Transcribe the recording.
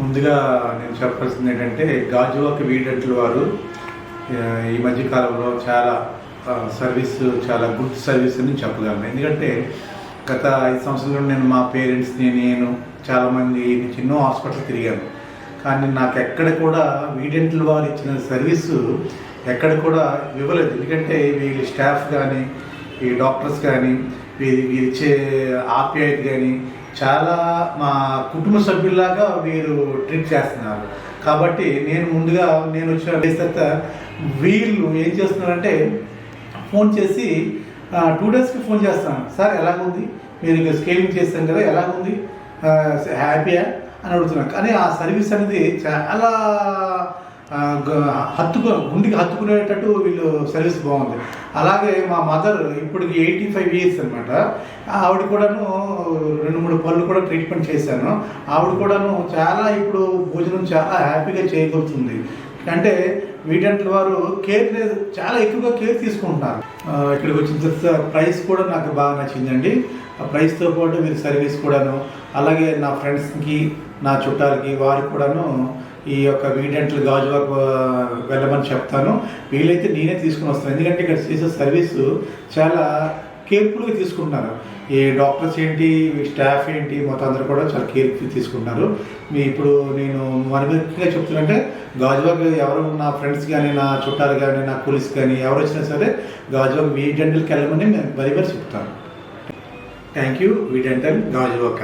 ముందుగా నేను చెప్పాల్సింది ఏంటంటే గాజువాక వీడెంట్ల వారు ఈ మధ్య కాలంలో చాలా సర్వీస్ చాలా గుడ్ సర్వీస్ అని చెప్పగలను. ఎందుకంటే గత 5 సంవత్సరాలు నేను మా పేరెంట్స్ని నేను చాలామంది ఎన్నో హాస్పిటల్ తిరిగాను. కానీ నాకు ఎక్కడ కూడా వీడెంట్ల వారు ఇచ్చిన సర్వీసు ఎక్కడ కూడా ఇవ్వలేదు. ఎందుకంటే వీళ్ళ స్టాఫ్ కానీ ఈ డాక్టర్స్ కానీ వీరిచ్చే ఆప్యాయత కానీ చాలా మా కుటుంబ సభ్యుల్లాగా వీరు ట్రీట్ చేస్తున్నారు. కాబట్టి నేను వచ్చిన తర్వాత వీళ్ళు ఏం చేస్తున్నారంటే ఫోన్ చేసి 2 డేస్కి ఫోన్ చేస్తాను, సార్ ఎలాగుంది, మీరు స్కేలింగ్ చేస్తాం కదా ఎలాగుంది, హ్యాపీయా అని అడుగుతున్నాను. కానీ ఆ సర్వీస్ అనేది చాలా గుండెకి హత్తుకునేటట్టు వీళ్ళు సర్వీస్ బాగుంది. అలాగే మా మదర్ ఇప్పటికి 85 ఇయర్స్ అనమాట. ఆవిడ కూడాను 2-3 పళ్ళు కూడా ట్రీట్మెంట్ చేశాను. ఆవిడ కూడాను చాలా ఇప్పుడు భోజనం చాలా హ్యాపీగా చేయగలుగుతుంది. అంటే వీడెంట్ల వారు చాలా ఎక్కువగా కేర్ తీసుకుంటున్నారు. ఇక్కడికి వచ్చిన తర్వాత ప్రైస్ కూడా నాకు బాగా నచ్చిందండి. ఆ ప్రైస్తో పాటు వీరి సర్వీస్ కూడాను, అలాగే నా ఫ్రెండ్స్కి నా చుట్టాలకి వారికి కూడాను ఈ యొక్క వీడెంట్ల గాజువాక వెళ్ళమని చెప్తాను. వీలైతే నేనే తీసుకుని వస్తాను. ఎందుకంటే ఇక్కడ చేసే సర్వీసు చాలా కేర్ఫుల్గా తీసుకుంటున్నారు. ఈ డాక్టర్స్ ఏంటి, స్టాఫ్ ఏంటి, మొత్తం అందరూ కూడా చాలా కేర్ఫుల్ తీసుకుంటున్నారు. ఇప్పుడు నేను మనముఖ్యంగా చెప్తున్నానంటే గాజువాక ఎవరు నా ఫ్రెండ్స్ కానీ నా చుట్టాలు కానీ నా పోలీస్ కానీ ఎవరు వచ్చినా సరే గాజువాక వీడెంటల్కి వెళ్ళమని నేను మరీ చెప్తాను. థ్యాంక్ యూ వీడెంటల్ గాజువాక.